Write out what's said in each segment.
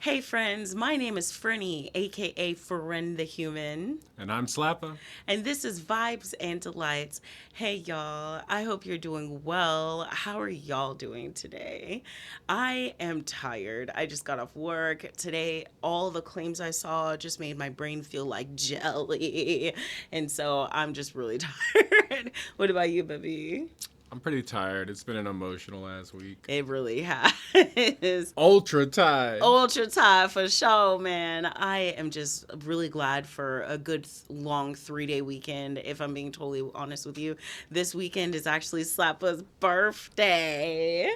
Hey friends, my name is Fernie, aka Feren the Human, And I'm Slappa. and this is Vibes N Delites. Hey y'all, I hope you're doing well. How are y'all doing today? I am tired. I just got off work. Today, all the claims I saw just made my brain feel like jelly, and so I'm just really tired. What about you, baby? I'm pretty tired. It's been an emotional ass week. It really has. Ultra tired. Ultra tired for sure, man. I am just really glad for a good long 3 day weekend. If I'm being totally honest with you, this weekend is actually Slappa's birthday.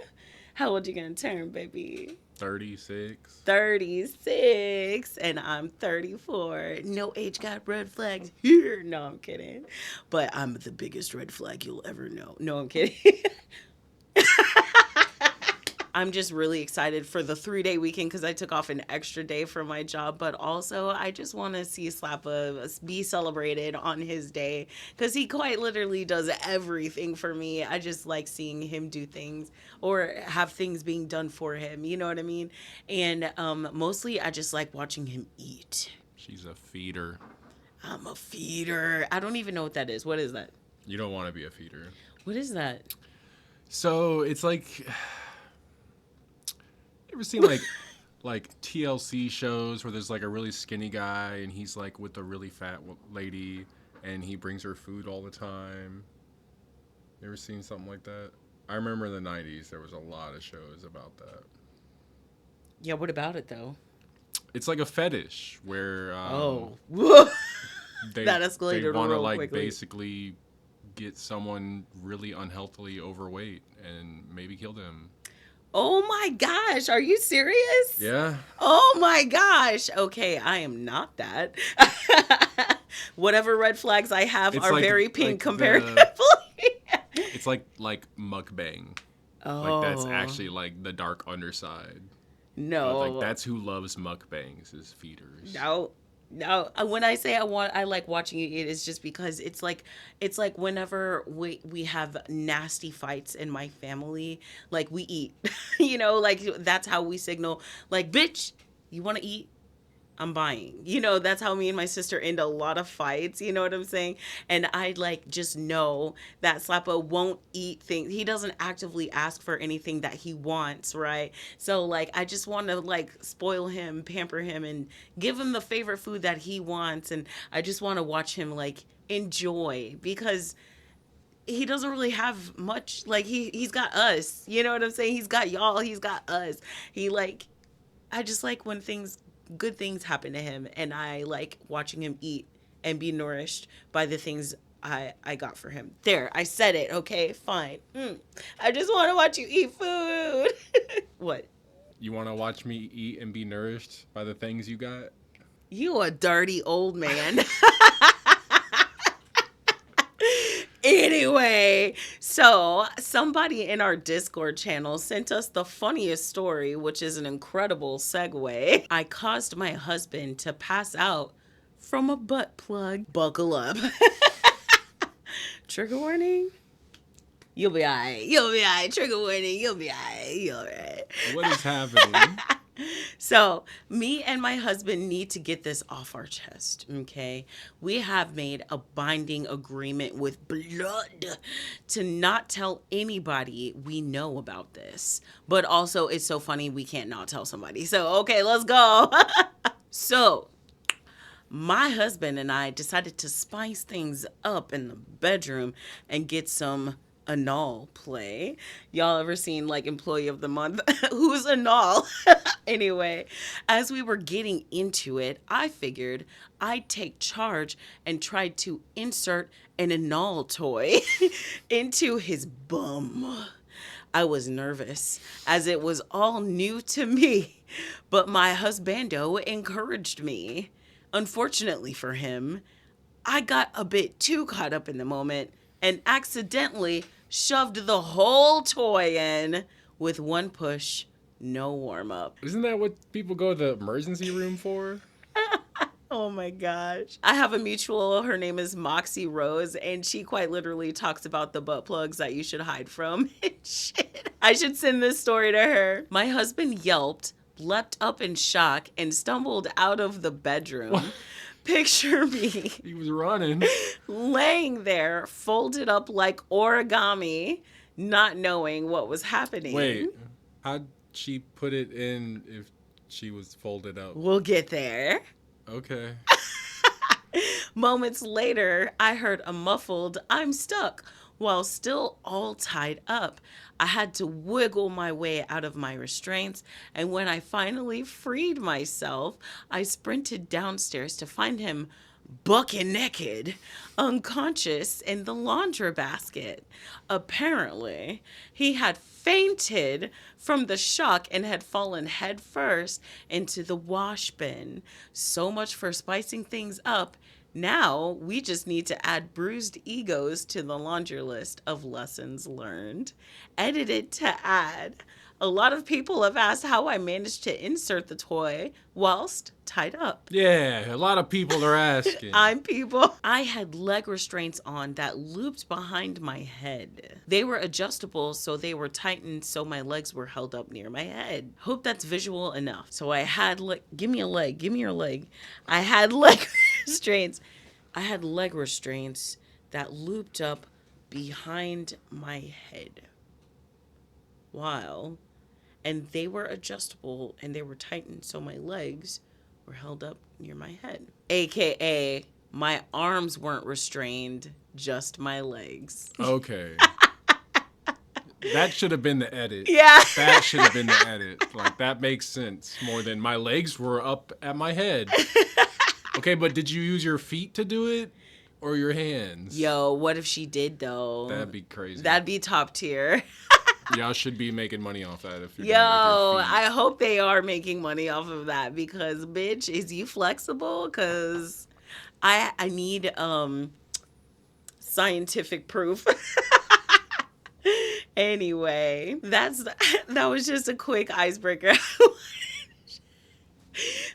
How old you gonna turn, baby? 36. 36 and I'm 34. No age got red flags here. No, I'm kidding. But I'm the biggest red flag you'll ever know. No, I'm kidding. I'm just really excited for the 3 day weekend because I took off an extra day for my job, but also I just want to see Slappa be celebrated on his day because he quite literally does everything for me. I just like seeing him do things or have things being done for him. You know what I mean? And mostly I just like watching him eat. She's a feeder. I'm a feeder. I don't even know what that is. What is that? You don't want to be a feeder. What is that? So it's like, you ever seen like TLC shows where there's like a really skinny guy and he's like with a really fat lady and he brings her food all the time? You ever seen something like that? I remember in the 90s there was a lot of shows about that. Yeah, what about it though? It's like a fetish where Oh. they That they escalated want to real like quickly. basically get someone really unhealthily overweight and maybe kill them. Oh my gosh, are you serious? Yeah, Oh my gosh. Okay, I am not that. Whatever red flags I have it's are like very pink like the comparatively. it's like mukbang. Like that's Oh, actually like the dark underside. Like no. that's who loves mukbangs is feeders. No. No, when I say I like watching it, it's just because it's like whenever we have nasty fights in my family, like we eat, like that's how we signal, like bitch, you want to eat? I'm buying. That's how me and my sister end a lot of fights. You know what I'm saying? And I like just know that Slappa won't eat things. He doesn't actively ask for anything that he wants, right? So like I just want to like spoil him, pamper him and give him the favorite food that he wants and I just want to watch him like enjoy because he doesn't really have much like he's got us. You know what I'm saying? He's got y'all, he's got us. He like I just like when good things happen to him, and I like watching him eat and be nourished by the things I got for him. There, I said it. Okay, fine. I just want to watch you eat food. What? You want to watch me eat and be nourished by the things you got? You a dirty old man. Anyway, so somebody in our Discord channel sent us the funniest story, which is an incredible segue. I caused my husband to pass out from a butt plug. Buckle up. Trigger warning? You'll be alright. You'll be alright. Trigger warning. You'll be alright. You'll be alright. What is happening? So, me and my husband need to get this off our chest, okay? We have made a binding agreement with blood to not tell anybody we know about this. But also, it's so funny we can't not tell somebody. So, okay, let's go. So, my husband and I decided to spice things up in the bedroom and get some anal play. Y'all ever seen like Employee of the Month? Who's anal? Anyway, as we were getting into it, I figured I'd take charge and tried to insert an anal toy into his bum. I was nervous as it was all new to me, but my husbando encouraged me. Unfortunately for him, I got a bit too caught up in the moment and accidentally shoved the whole toy in with one push, no warm up. Isn't that what people go to the emergency room for? Oh my gosh. I have a mutual, her name is Moxie Rose, and she quite literally talks about the butt plugs that you should hide from and shit. I should send this story to her. My husband yelped, leapt up in shock, and stumbled out of the What? bedroom. Picture me He was running. laying there, folded up like origami, not knowing what was happening. Wait, how'd she put it in if she was folded up? We'll get there. Okay. Moments later, I heard a muffled, "I'm stuck," while still all tied up. I had to wiggle my way out of my restraints, and when I finally freed myself, I sprinted downstairs to find him bucket naked, unconscious in the laundry basket. Apparently, he had fainted from the shock and had fallen headfirst into the wash bin. So much for spicing things up. Now we just need to add bruised egos to the laundry list of lessons learned. Edited to add. A lot of people have asked how I managed to insert the toy whilst tied up. Yeah, a lot of people are asking. I'm people. I had leg restraints on that looped behind my head. They were adjustable, so they were tightened so my legs were held up near my head. Hope that's visual enough. So I had give me a leg, give me your leg. I had leg restraints. I had leg restraints that looped up behind my head. Wow. And they were adjustable and they were tightened so my legs were held up near my head. AKA, my arms weren't restrained, just my legs. Okay. That should have been the edit. Yeah. That should have been the edit. Like, that makes sense more than my legs were up at my head. Okay, but did you use your feet to do it or your hands? Yo, what if she did though? That'd be crazy. That'd be top tier. Y'all should be making money off that if you're Yo, doing it with your feet. I hope they are making money off of that because, bitch, is you flexible? Because I need scientific proof. Anyway, that was just a quick icebreaker.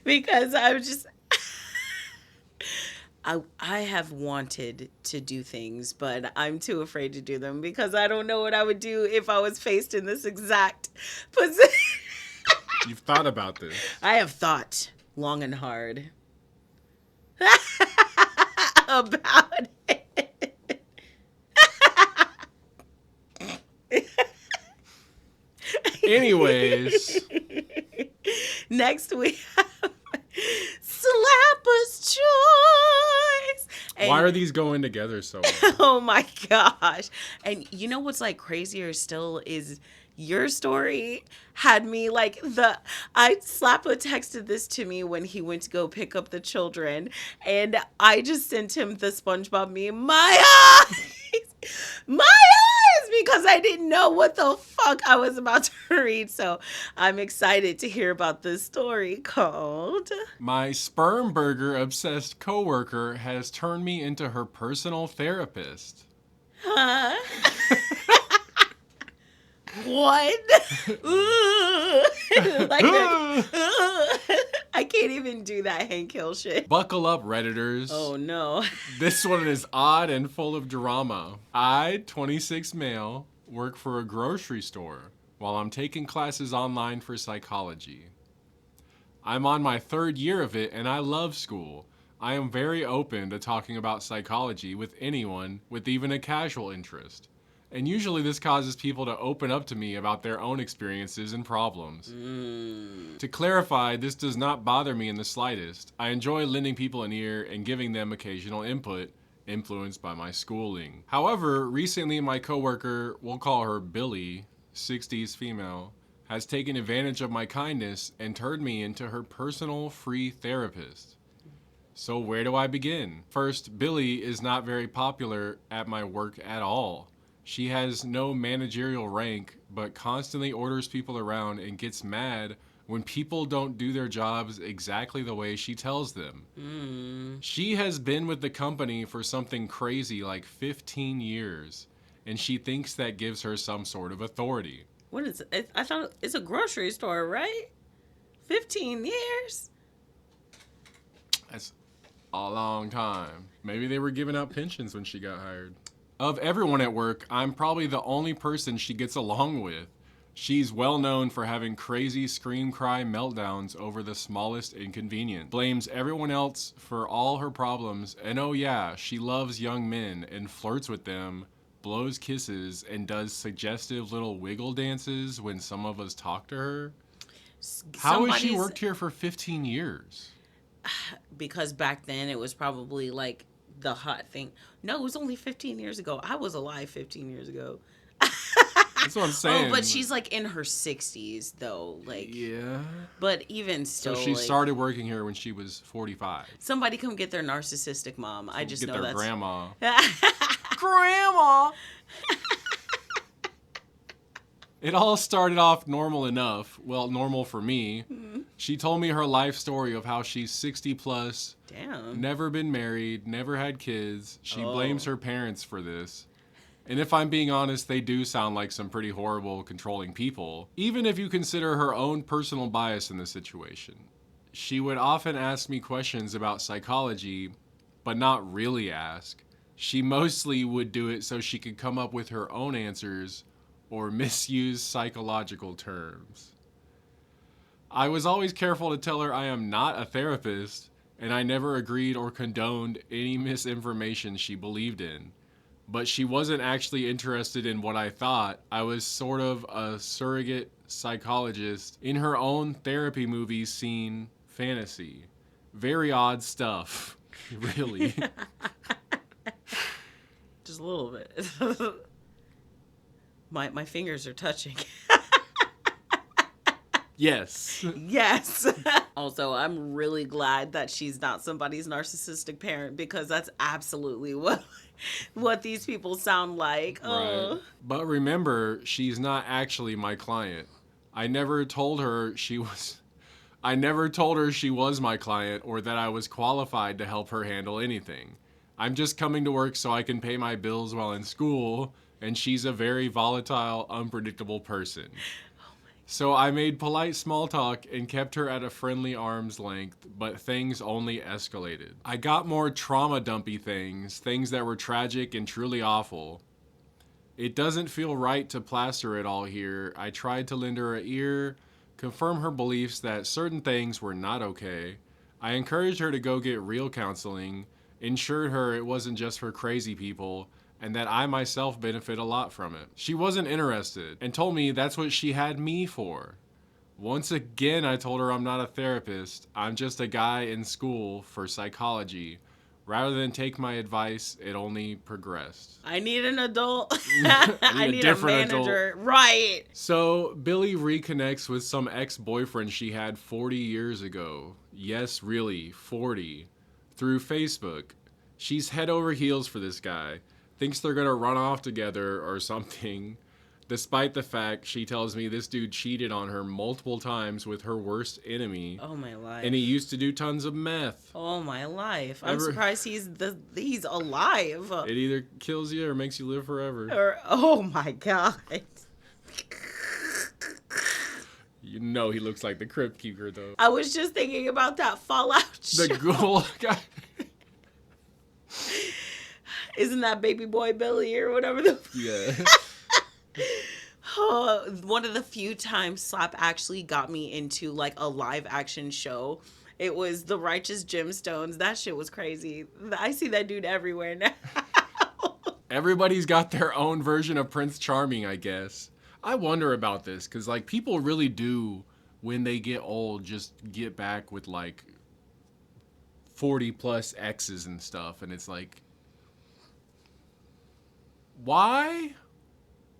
Because I was just I have wanted to do things, but I'm too afraid to do them because I don't know what I would do if I was faced in this exact position. You've thought about this. I have thought long and hard about it. Anyways. Next we have Slapper's Choice. And Why are these going together so well? oh my gosh. And you know what's like crazier still is your story had me like Slappa texted this to me when he went to go pick up the children and I just sent him the SpongeBob meme, my eyes, my eyes, because I didn't know what the fuck I was about to read. So I'm excited to hear about this story called My sperm burger obsessed coworker has turned me into her personal therapist. Huh? What? Like I can't even do that Hank Hill shit. Buckle up, Redditors. Oh no. This one is odd and full of drama. I, 26 male, work for a grocery store while I'm taking classes online for psychology. I'm on my 3rd year of it and I love school. I am very open to talking about psychology with anyone with even a casual interest. And usually this causes people to open up to me about their own experiences and problems. To clarify, this does not bother me in the slightest. I enjoy lending people an ear and giving them occasional input, influenced by my schooling. However, recently my coworker, we'll call her Billy, 60s female, has taken advantage of my kindness and turned me into her personal free therapist. So where do I begin? First, Billy is not very popular at my work at all. She has no managerial rank, but constantly orders people around and gets mad when people don't do their jobs exactly the way she tells them. She has been with the company for something crazy like 15 years, and she thinks that gives her some sort of authority. What is it? I thought it's a grocery store, right? 15 years? That's a long time. Maybe they were giving out pensions when she got hired. Of everyone at work, I'm probably the only person she gets along with. She's well known for having crazy scream cry meltdowns over the smallest inconvenience. Blames everyone else for all her problems, and oh yeah, she loves young men and flirts with them, blows kisses, and does suggestive little wiggle dances when some of us talk to her. How has she Somebody's worked here for 15 years? because back then it was probably like the hot thing. No, it was only 15 years ago. I was alive 15 years ago. That's what I'm Oh, saying. but she's like in her 60s though. Like, Yeah. but even So still, she like, started working here when she was 45. somebody come get their narcissistic mom. I just Get know their that's grandma. Grandma! It all started off normal enough. Well, normal for me. She told me her life story of how she's 60 plus, Damn. never been married, never had kids. She Oh. blames her parents for this. And if I'm being honest, they do sound like some pretty horrible, controlling people, even if you consider her own personal bias in the situation. She would often ask me questions about psychology, but not really ask. She mostly would do it so she could come up with her own answers or misuse psychological terms. I was always careful to tell her I am not a therapist, and I never agreed or condoned any misinformation she believed in. But she wasn't actually interested in what I thought. I was sort of a surrogate psychologist in her own therapy movie scene fantasy. Very odd stuff, really. Just a little bit. My fingers are touching. Yes. Yes. Also, I'm really glad that she's not somebody's narcissistic parent because that's absolutely what these people sound like. Right. But remember, she's not actually my client. I never told her she was my client or that I was qualified to help her handle anything. I'm just coming to work so I can pay my bills while in school, and she's a very volatile, unpredictable person. So I made polite small talk and kept her at a friendly arm's length, but things only escalated. I got more trauma dumpy things that were tragic and truly awful. It doesn't feel right to plaster it all here. I tried to lend her an ear, confirm her beliefs that certain things were not okay. I encouraged her to go get real counseling, ensured her it wasn't just for crazy people, and that I myself benefit a lot from it. She wasn't interested and told me that's what she had me for. Once again, I told her I'm not a therapist. I'm just a guy in school for psychology. Rather than take my advice, it only progressed. I need an adult. I need a manager. Adult. Right. So, Billy reconnects with some ex-boyfriend she had 40 years ago. Yes, really, 40. Through Facebook. She's head over heels for this guy. Thinks they're gonna run off together or something. Despite the fact she tells me this dude cheated on her multiple times with her worst enemy. Oh my life. And he used to do tons of meth. Oh my life. I'm surprised he's alive. It either kills you or makes you live forever. Or oh my god. You know he looks like the Crypt Keeper though. I was just thinking about that Fallout show. The ghoul guy. Isn't that Baby Boy Billy or whatever the Yeah. Oh, one of the few times Slap actually got me into like a live action show. It was The Righteous Gemstones. That shit was crazy. I see that dude everywhere now. Everybody's got their own version of Prince Charming, I guess. I wonder about this because like people really do when they get old just get back with like 40 plus exes and stuff, and it's like, why?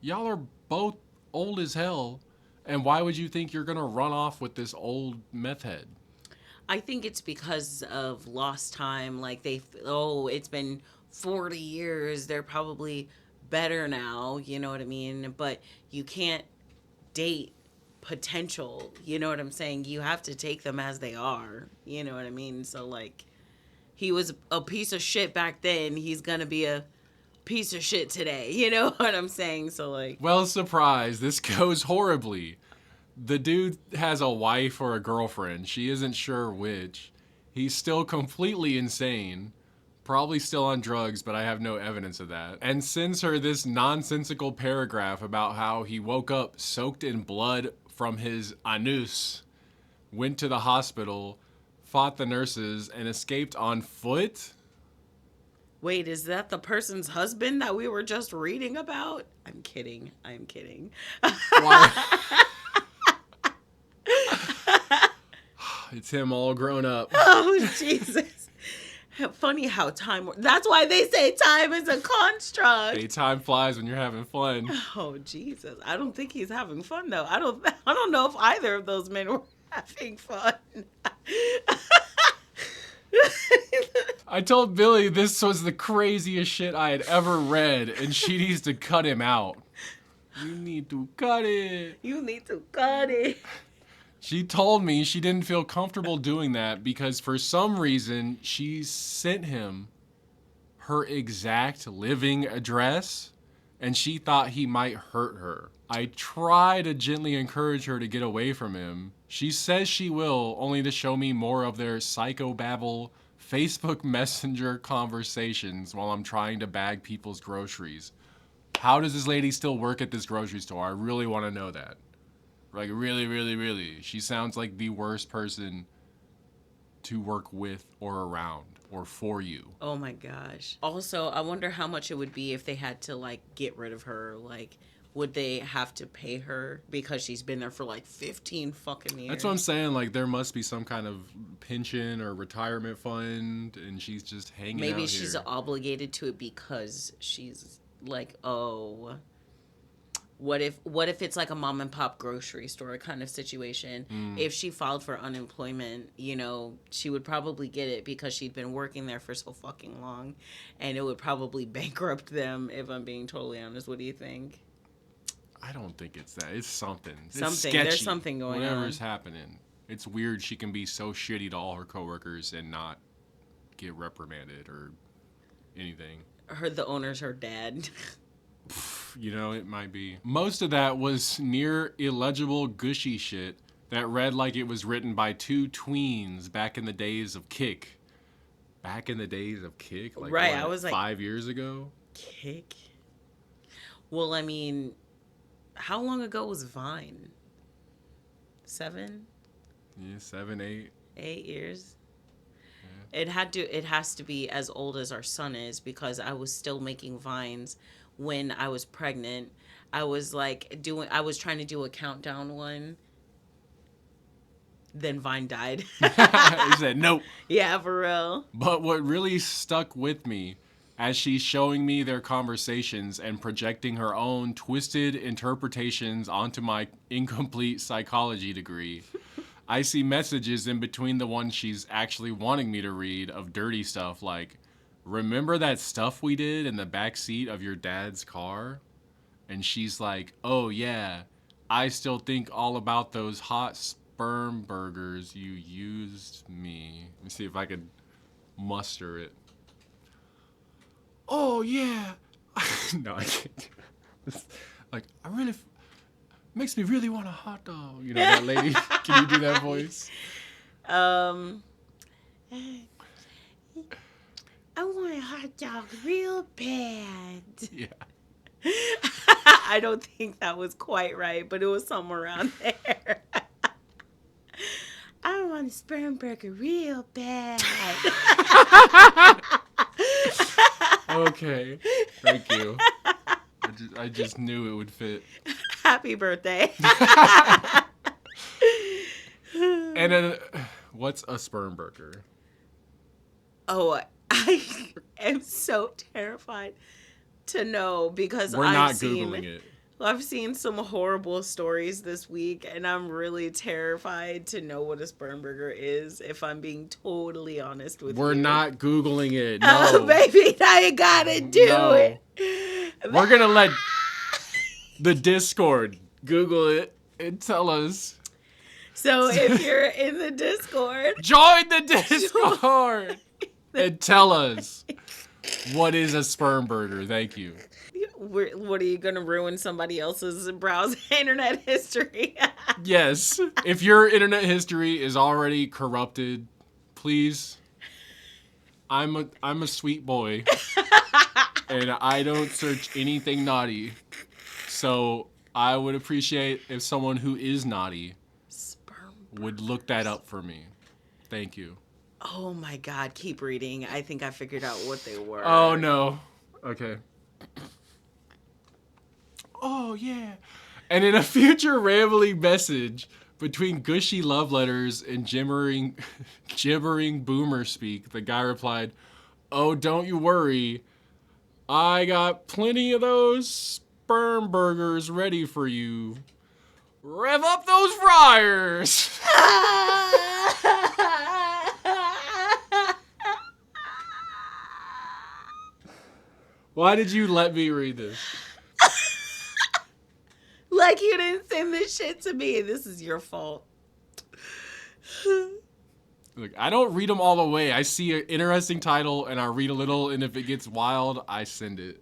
Y'all are both old as hell, and why would you think you're gonna run off with this old meth head? I think it's because of lost time. Like it's been 40 years. They're probably better now. You know what I mean? But you can't date potential. You know what I'm saying? You have to take them as they are. You know what I mean? So like, he was a piece of shit back then. He's gonna be a piece of shit today. You know what I'm saying? So like, well, surprise, this goes horribly. The dude has a wife or a girlfriend. She isn't sure which. He's still completely insane. Probably still on drugs, but I have no evidence of that. And sends her this nonsensical paragraph about how he woke up soaked in blood from his anus, went to the hospital, fought the nurses, and escaped on foot. Wait, is that the person's husband that we were just reading about? I'm kidding. I'm kidding. Why? It's him all grown up. Oh, Jesus. Funny how time. That's why they say time is a construct. Hey, time flies when you're having fun. Oh, Jesus. I don't think he's having fun, though. I don't know if either of those men were having fun. I told Billy this was the craziest shit I had ever read, and she needs to cut him out. You need to cut it. You need to cut it. She told me she didn't feel comfortable doing that because for some reason she sent him her exact living address and she thought he might hurt her. I try to gently encourage her to get away from him. She says she will, only to show me more of their psychobabble Facebook Messenger conversations while I'm trying to bag people's groceries. How does this lady still work at this grocery store? I really want to know that. Like, really, really, really. She sounds like the worst person to work with or around or for you. Oh my gosh. Also, I wonder how much it would be if they had to, like, get rid of her. Like, would they have to pay her because she's been there for, like, 15 fucking years? That's what I'm saying. Like, there must be some kind of pension or retirement fund, and she's just hanging out here. Maybe she's obligated to it because she's, like, oh... What if it's like a mom and pop grocery store kind of situation? If she filed for unemployment, you know, she would probably get it because she'd been working there for so fucking long, and it would probably bankrupt them, if I'm being totally honest. What do you think? I don't think it's that. It's something. Something. It's sketchy. There's something going on. Whatever's happening. It's weird she can be so shitty to all her coworkers and not get reprimanded or anything. The owner's her dad. You know, it might be. Most of that was near illegible gushy shit that read like it was written by two tweens back in the days of Kick. Back in the days of Kick? Like, right, what, I was like... 5 years ago? Kick? Well, I mean, how long ago was Vine? 7? Yeah, 7, 8. 8 years? Yeah. It has to be as old as our son is because I was still making Vines when I was pregnant. I was trying to do a countdown one. Then Vine died. He said, nope. Yeah, for real. But what really stuck with me as she's showing me their conversations and projecting her own twisted interpretations onto my incomplete psychology degree, I see messages in between the ones she's actually wanting me to read of dirty stuff like, remember that stuff we did in the back seat of your dad's car? And she's like, oh yeah, I still think all about those hot sperm burgers you used me. Let me see if I could muster it. Oh yeah. No, I can't. Like, I really, makes me really want a hot dog. You know that lady? Can you do that voice? I want a hot dog real bad. Yeah. I don't think that was quite right, but it was somewhere around there. I want a sperm burger real bad. Okay. Thank you. I just knew it would fit. Happy birthday. And then, what's a sperm burger? Oh, I am so terrified to know because We're not Googling it. I've seen some horrible stories this week, and I'm really terrified to know what a sperm burger is, if I'm being totally honest with you. We're not Googling it. No. Oh, baby, now you gotta do it. We're going to let the Discord Google it and tell us. So if you're in the Discord, join the Discord and tell us what is a sperm burger. Thank you. What are you gonna ruin somebody else's browser internet history? Yes. If your internet history is already corrupted, please I'm a sweet boy, and I don't search anything naughty. So I would appreciate if someone who is naughty Sperm would look that burgers. up for me. Thank you. Oh my God, keep reading. I think I figured out what they Oh were. no. Okay. Oh yeah. And in a future rambling message between gushy love letters and gibbering boomer speak, the guy replied, "Oh, don't you worry. I got plenty of those sperm burgers ready for you. Rev up those fryers." Why did you let me read this? Like you didn't send this shit to me. This is your fault. Look, I don't read them all the way. I see an interesting title and I read a little, and if it gets wild, I send it.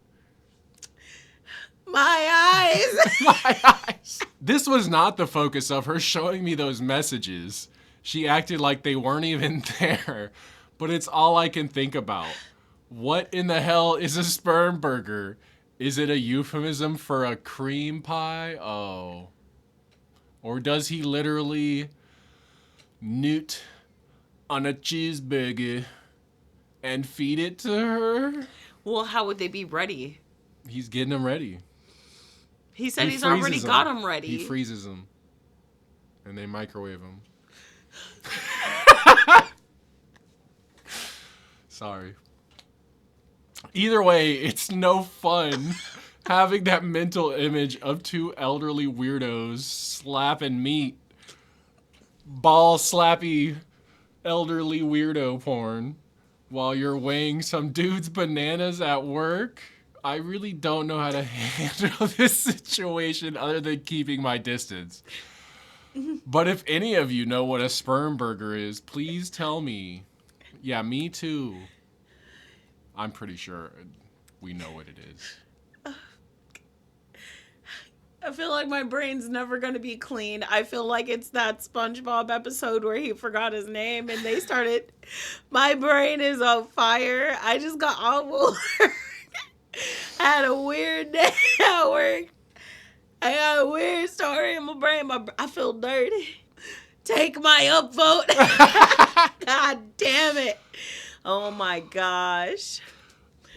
My eyes. My eyes. This was not the focus of her showing me those messages. She acted like they weren't even there, but it's all I can think about. What in the hell is a sperm burger? Is it a euphemism for a cream pie? Oh. Or does he literally newt on a cheeseburger and feed it to her? Well, how would they be ready? He's getting them ready. He said He he's already freezes got them ready. He freezes them. And they microwave them. Sorry. Either way, it's no fun having that mental image of two elderly weirdos slapping meat. Ball slappy elderly weirdo porn while you're weighing some dude's bananas at work. I really don't know how to handle this situation other than keeping my distance. But if any of you know what a sperm burger is, please tell me. Yeah, me too. I'm pretty sure we know what it is. I feel like my brain's never going to be clean. I feel like it's that SpongeBob episode where he forgot his name and they started. My brain is on fire. I just got awful. I had a weird day at work. I got a weird story in my brain. I feel dirty. Take my upvote. God damn it. Oh my gosh.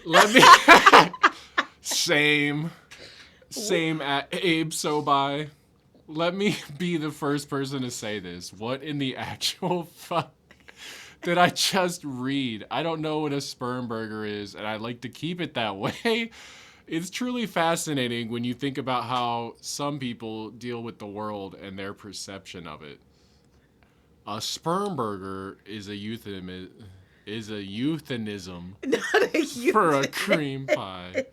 Let me. Same at Abe Sobai. Let me be the first person to say this. What in the actual fuck did I just read? I don't know what a sperm burger is, and I like to keep it that way. It's truly fascinating when you think about how some people deal with the world and their perception of it. A sperm burger is a euphemism Not a for a cream pie.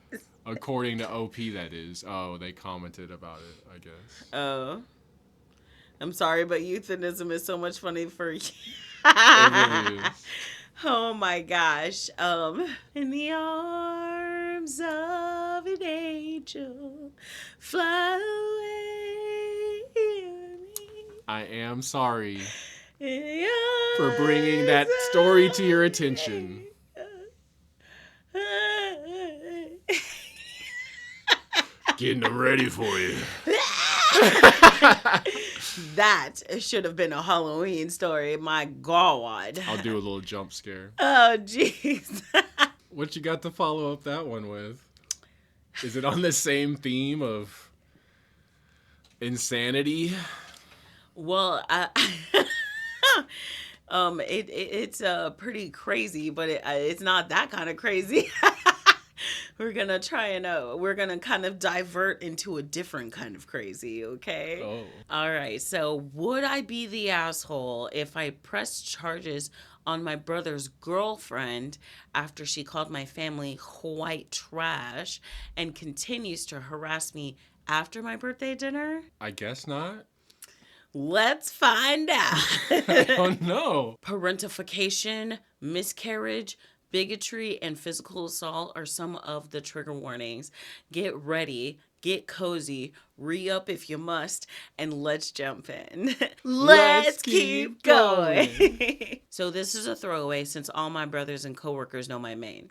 According to OP, that is. Oh, they commented about it, I guess. Oh. I'm sorry, but euphemism is so much funny for you. It really is. Oh my gosh. In the arms of an angel, fly away. I am sorry In the for bringing arms that story to your of attention. an Getting them ready for you. That should have been a Halloween story. My God. I'll do a little jump scare. Oh, jeez. What you got to follow up that one with? Is it on the same theme of insanity? Well, it's pretty crazy, but it's not that kind of crazy. We're gonna try and we're gonna kind of divert into a different kind of crazy, okay? Oh. All right. So, would I be the asshole if I pressed charges on my brother's girlfriend after she called my family white trash and continues to harass me after my birthday dinner? I guess not. Let's find out. Oh no. Parentification, miscarriage, bigotry, and physical assault are some of the trigger warnings. Get ready. Get cozy, re-up if you must, and let's jump in. Let's Let's keep keep going. going. So this is a throwaway since all my brothers and coworkers know my main.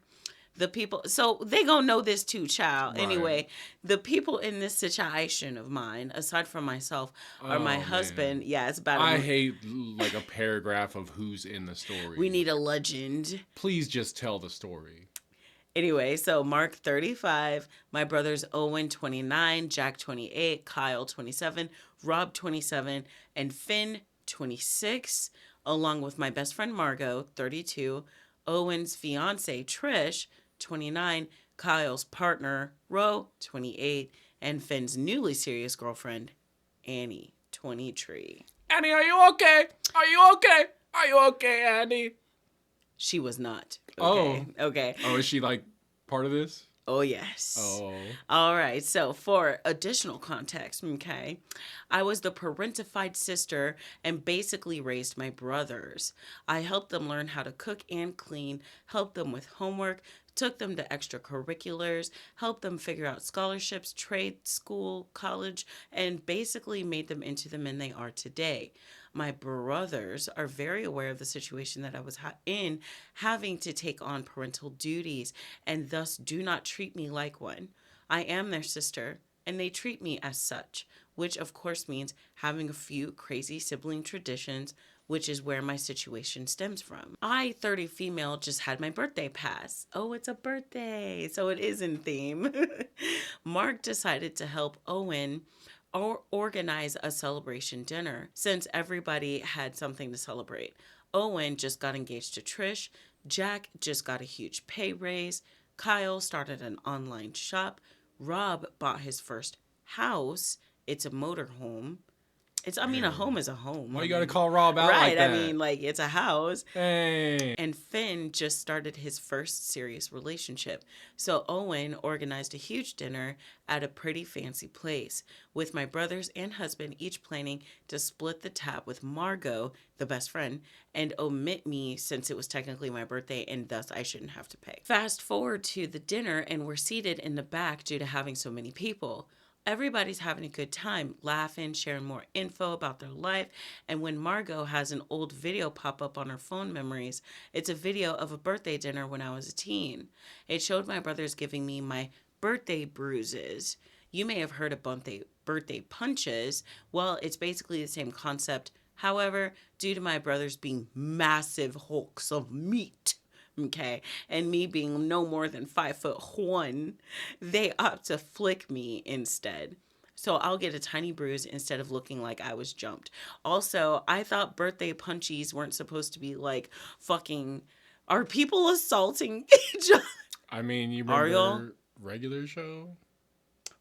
The people, so they gonna know this too, child. Right. Anyway, the people in this situation of mine, aside from myself, are my Oh husband. man. Yeah, it's about I a. hate like a paragraph of who's in the We story. need a legend. Please just tell the story. Anyway, so Mark 35, my brothers Owen 29, Jack 28, Kyle 27, Rob 27, and Finn 26, along with my best friend Margot 32, Owen's fiance Trish 29, Kyle's partner Ro 28, and Finn's newly serious girlfriend Annie 23. Annie, are you okay? Are you okay? Are you okay, Annie? She was not. Okay. Oh. Okay. Oh, is she like part of this? Oh, yes. Oh. All right. So, for additional context, okay, I was the parentified sister and basically raised my brothers. I helped them learn how to cook and clean, helped them with homework, took them to extracurriculars, helped them figure out scholarships, trade school, college, and basically made them into the men they are today. My brothers are very aware of the situation that I was in, having to take on parental duties, and thus do not treat me like one. I am their sister, and they treat me as such, which of course means having a few crazy sibling traditions, which is where my situation stems from. I, 30 female, just had my birthday pass. Oh, it's a birthday, so it is in theme. Mark decided to help Owen or organize a celebration dinner since everybody had something to celebrate. Owen just got engaged to Trish, Jack just got a huge pay raise, Kyle started an online shop, Rob bought his first house. It's a motorhome. A home Damn. is a home. Why I you gotta mean, call Rob out like right. that? Like, it's a house. Hey. And Finn just started his first serious relationship. So Owen organized a huge dinner at a pretty fancy place, with my brothers and husband each planning to split the tab with Margot, the best friend, and omit me since it was technically my birthday and thus I shouldn't have to pay. Fast forward to the dinner, and we're seated in the back due to having so many people. Everybody's having a good time, laughing, sharing more info about their life. And when Margot has an old video pop up on her phone memories, it's a video of a birthday dinner when I was a teen. It showed my brothers giving me my birthday bruises. You may have heard of birthday punches. Well, it's basically the same concept. However, due to my brothers being massive hulks of meat, okay, and me being no more than 5'1", they opt to flick me instead. So I'll get a tiny bruise instead of looking like I was jumped. Also, I thought birthday punchies weren't supposed to be like fucking. Are people assaulting each other? I mean, you Are y'all? remember regular show?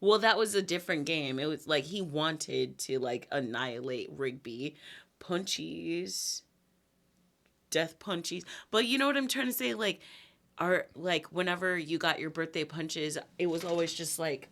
Well, that was a different game. It was like he wanted to like annihilate Rigby. Punchies, death punchies. But you know what I'm trying to say? Like, are like whenever you got your birthday punches, it was always just like,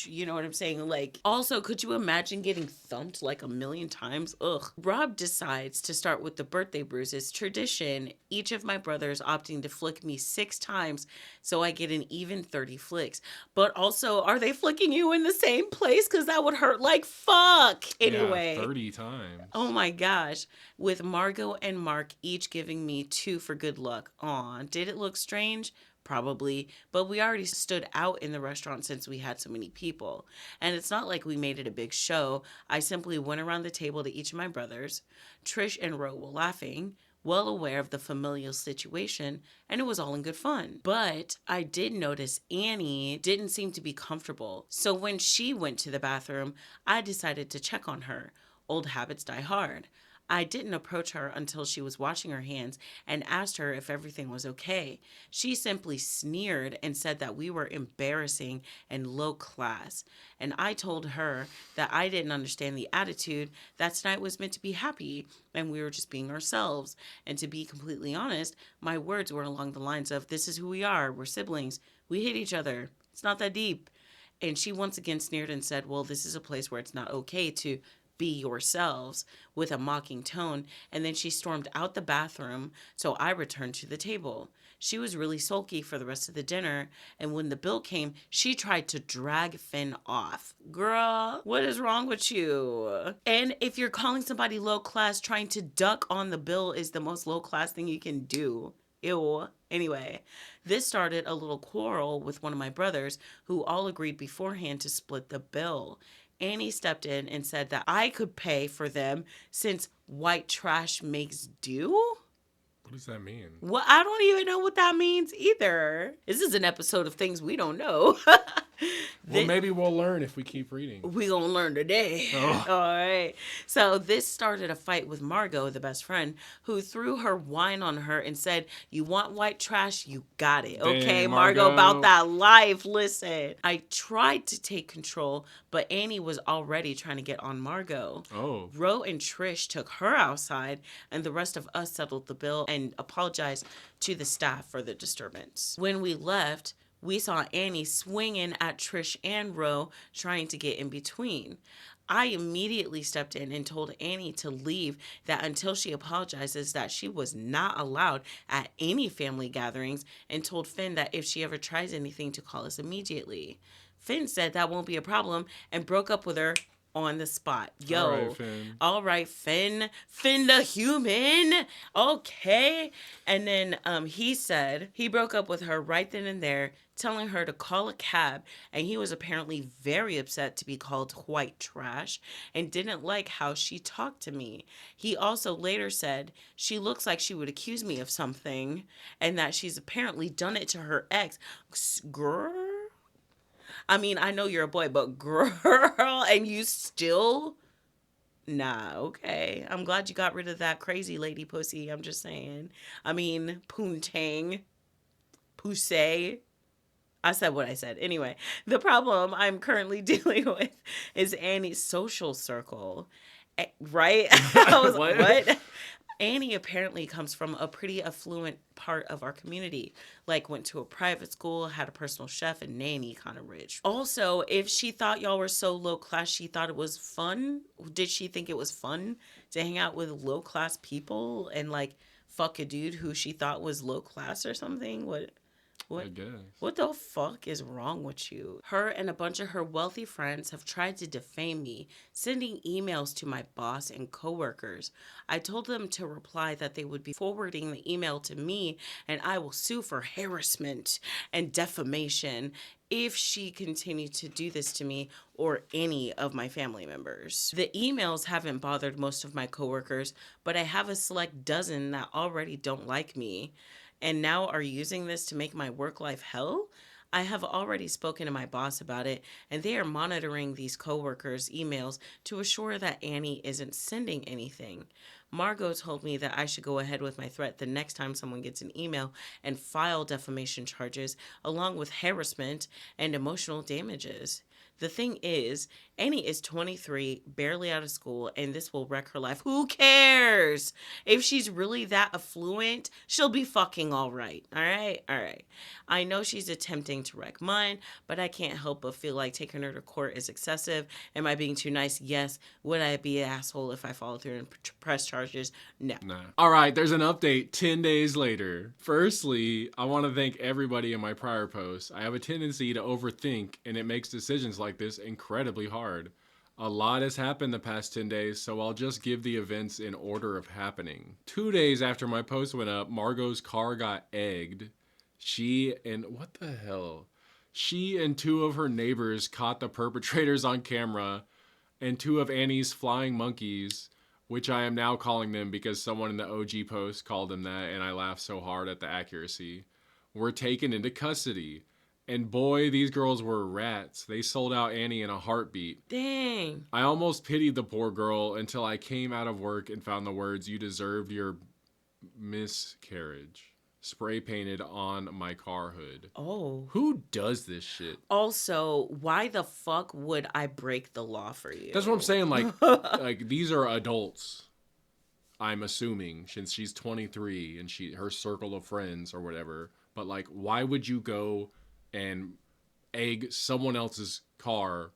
you know what I'm saying? Like, also, could you imagine getting thumped like a million times? Ugh. Rob decides to start with the birthday bruises tradition, each of my brothers opting to flick me 6 times so I get an even 30 flicks. But also, are they flicking you in the same place? Because that would hurt like fuck. Yeah, Anyway. 30 times. Oh my gosh. With Margot and Mark each giving me 2 for good luck. Aw, did it look strange? Probably, but we already stood out in the restaurant since we had so many people. And it's not like we made it a big show. I simply went around the table to each of my brothers. Trish and Ro were laughing, well aware of the familial situation, and it was all in good fun. But I did notice Annie didn't seem to be comfortable. So when she went to the bathroom, I decided to check on her. Old habits die hard. I didn't approach her until she was washing her hands and asked her if everything was okay. She simply sneered and said that we were embarrassing and low class. And I told her that I didn't understand the attitude, that tonight was meant to be happy and we were just being ourselves. And to be completely honest, my words were along the lines of, this is who we are, we're siblings, we hate each other, it's not that deep. And she once again sneered and said, well, this is a place where it's not okay to be yourselves, with a mocking tone, and then she stormed out the bathroom, so I returned to the table. She was really sulky for the rest of the dinner, and when the bill came, she tried to drag Finn off. Girl, what is wrong with you? And if you're calling somebody low class, trying to duck on the bill is the most low class thing you can do. Ew. Anyway, this started a little quarrel with one of my brothers, who all agreed beforehand to split the bill. Annie stepped in and said that I could pay for them since white trash makes do. What does that mean? Well, I don't even know what that means either. This is an episode of things we don't know. Well, maybe we'll learn if we keep reading. We gonna learn today. Oh. All right. So this started a fight with Margot, the best friend, who threw her wine on her and said, "You want white trash? You got it." Okay, Dang, Margot, Margot. about that life. Listen, I tried to take control, but Annie was already trying to get on Margot. Oh. Ro and Trish took her outside, and the rest of us settled the bill and apologized to the staff for the disturbance. When we left, we saw Annie swinging at Trish and Ro, trying to get in between. I immediately stepped in and told Annie to leave, that until she apologizes that she was not allowed at any family gatherings, and told Finn that if she ever tries anything to call us immediately. Finn said that won't be a problem and broke up with her on the spot. Yo. All right, Finn. All right, Finn. Finn the human. Okay. And then he said he broke up with her right then and there, telling her to call a cab, and he was apparently very upset to be called white trash and didn't like how she talked to me. He also later said she looks like she would accuse me of something and that she's apparently done it to her ex. Girl, I mean, I know you're a boy, but girl, and you still... Nah, okay. I'm glad you got rid of that crazy lady pussy. I'm just saying. I mean, poontang, pussy. I said what I said. Anyway, the problem I'm currently dealing with is Annie's social circle. Right? I was like, what? Annie apparently comes from a pretty affluent part of our community. Like, went to a private school, had a personal chef, and nanny, kind of rich. Also, if she thought y'all were so low class, she thought it was fun. Did she think it was fun to hang out with low class people and like fuck a dude who she thought was low class or something? I guess. What the fuck is wrong with you? Her and a bunch of her wealthy friends have tried to defame me, sending emails to my boss and coworkers. I told them to reply that they would be forwarding the email to me, and I will sue for harassment and defamation if she continued to do this to me or any of my family members. The emails haven't bothered most of my coworkers, but I have a select dozen that already don't like me and now are using this to make my work life hell. I have already spoken to my boss about it, and they are monitoring these coworkers' emails to assure that Annie isn't sending anything. Margot told me that I should go ahead with my threat the next time someone gets an email and file defamation charges along with harassment and emotional damages. The thing is, Annie is 23, barely out of school, and this will wreck her life. Who cares? If she's really that affluent, she'll be fucking all right. All right? All right. I know she's attempting to wreck mine, but I can't help but feel like taking her to court is excessive. Am I being too nice? Yes. Would I be an asshole if I follow through and press charges? No. Nah. All right, there's an update 10 days later. Firstly, I want to thank everybody in my prior posts. I have a tendency to overthink, and it makes decisions like this incredibly hard. A lot has happened the past 10 days, so I'll just give the events in order of happening. 2 days after my post went up, Margot's car got egged. She and 2 of her neighbors caught the perpetrators on camera, and 2 of Annie's flying monkeys, which I am now calling them because someone in the OG post called them that, and I laughed so hard at the accuracy, were taken into custody. And boy, these girls were rats. They sold out Annie in a heartbeat. Dang. I almost pitied the poor girl until I came out of work and found the words, "You deserved your miscarriage," spray painted on my car hood. Oh. Who does this shit? Also, why the fuck would I break the law for you? That's what I'm saying. Like these are adults. I'm assuming since she's 23 and her circle of friends or whatever. But like, why would you go and egg someone else's car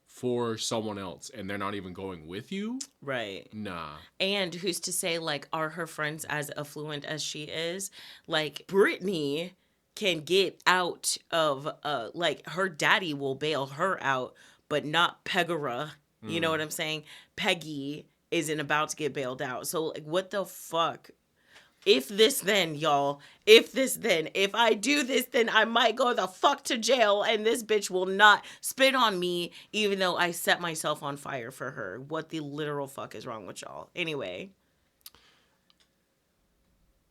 for someone else and they're not even going with you? Right. Nah. And who's to say, like, are her friends as affluent as she is? Like, Brittany can get out of, like, her daddy will bail her out, but not Pegora. You know what I'm saying? Peggy isn't about to get bailed out. So, like, what the fuck? If this then, y'all, if this then, if I do this, then I might go the fuck to jail and this bitch will not spit on me even though I set myself on fire for her. What the literal fuck is wrong with y'all? Anyway.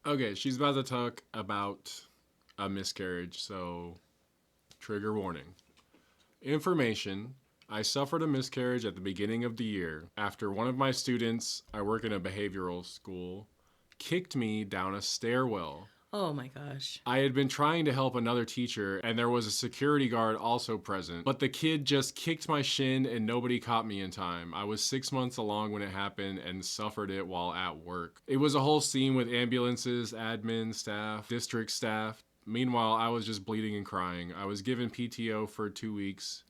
Okay, she's about to talk about a miscarriage, so trigger warning. Information. I suffered a miscarriage at the beginning of the year after one of my students, I work in a behavioral school, kicked me down a stairwell. Oh my gosh. I had been trying to help another teacher, and there was a security guard also present, but the kid just kicked my shin and nobody caught me in time. I was 6 months along when it happened and suffered it while at work. It was a whole scene with ambulances, admin, staff, district staff. Meanwhile, I was just bleeding and crying. I was given PTO for 2 weeks,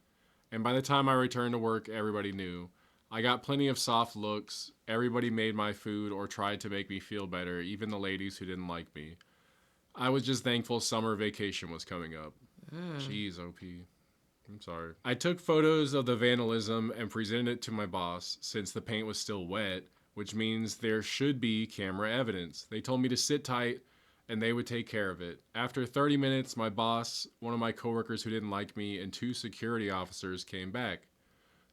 and by the time I returned to work, everybody knew. I got plenty of soft looks. Everybody made my food or tried to make me feel better, even the ladies who didn't like me. I was just thankful summer vacation was coming up. Jeez, OP. I'm sorry. I took photos of the vandalism and presented it to my boss since the paint was still wet, which means there should be camera evidence. They told me to sit tight and they would take care of it. After 30 minutes, my boss, one of my coworkers who didn't like me, and 2 security officers came back.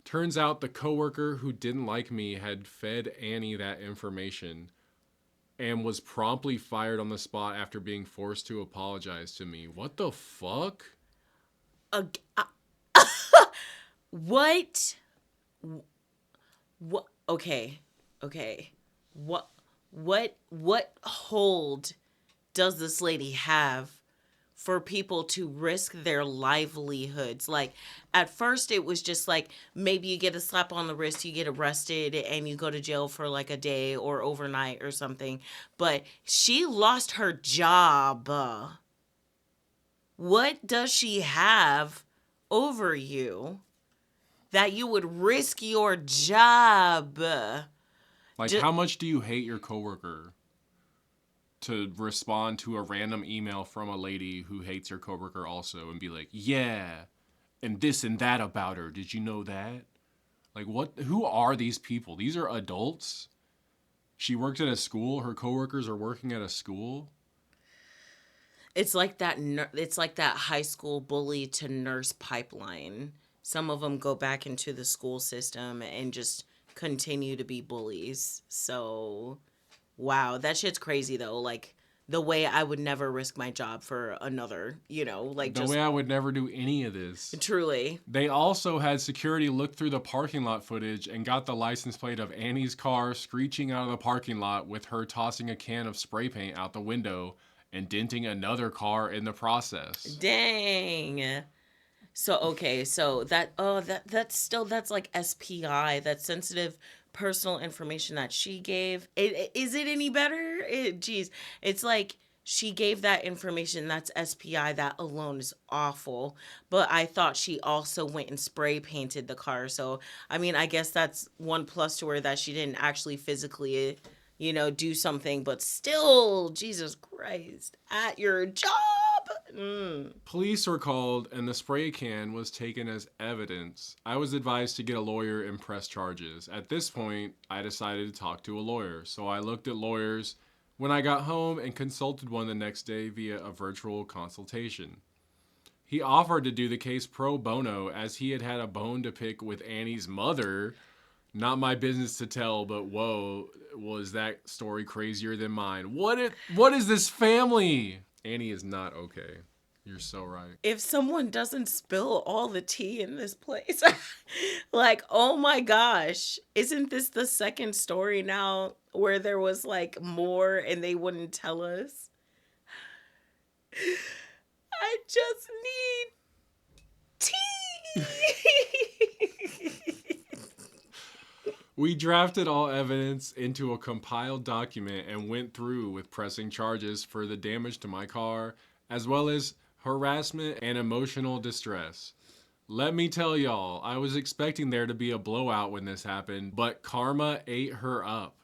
Turns out the coworker who didn't like me had fed Annie that information and was promptly fired on the spot after being forced to apologize to me. What the fuck? Ag- what? What? Okay. Okay. What hold does this lady have for people to risk their livelihoods? Like, at first it was just like maybe you get a slap on the wrist, you get arrested and you go to jail for like a day or overnight or something, but she lost her job. What does she have over you that you would risk your job? Like, Just, how much do you hate your coworker to respond to a random email from a lady who hates your coworker also and be like, yeah, and this and that about her. Did you know that? Like, what? Who are these people? These are adults. She works at a school. Her coworkers are working at a school. it's like that. It's like that high school bully to nurse pipeline. Some of them go back into the school system and just continue to be bullies. So, wow, that shit's crazy though. Like the way I would never risk my job for another. Like The just way I would never do any of this. truly. They also had security look through the parking lot footage and got the license plate of Annie's car screeching out of the parking lot with her tossing a can of spray paint out the window and denting another car in the process. Dang. So okay, so that's like SPI, that sensitive personal information that she gave. Is it any better? Geez, it's like she gave that information. That's SPI. That alone is awful. But I thought she also went and spray painted the car. So I mean, I guess that's one plus to her, that she didn't actually physically, do something. But still, Jesus Christ, at your job. Police were called and the spray can was taken as evidence. I was advised to get a lawyer and press charges. At this point, I decided to talk to a lawyer. So I looked at lawyers when I got home and consulted one the next day via a virtual consultation. He offered to do the case pro bono as he had had a bone to pick with Annie's mother. Not my business to tell, but whoa, was that story crazier than mine. What is this family? Annie is not okay. You're so right. If someone doesn't spill all the tea in this place, like, oh my gosh, isn't this the second story now where there was like more and they wouldn't tell us? I just need tea. We drafted all evidence into a compiled document and went through with pressing charges for the damage to my car, as well as harassment and emotional distress. Let me tell y'all, I was expecting there to be a blowout when this happened, but karma ate her up.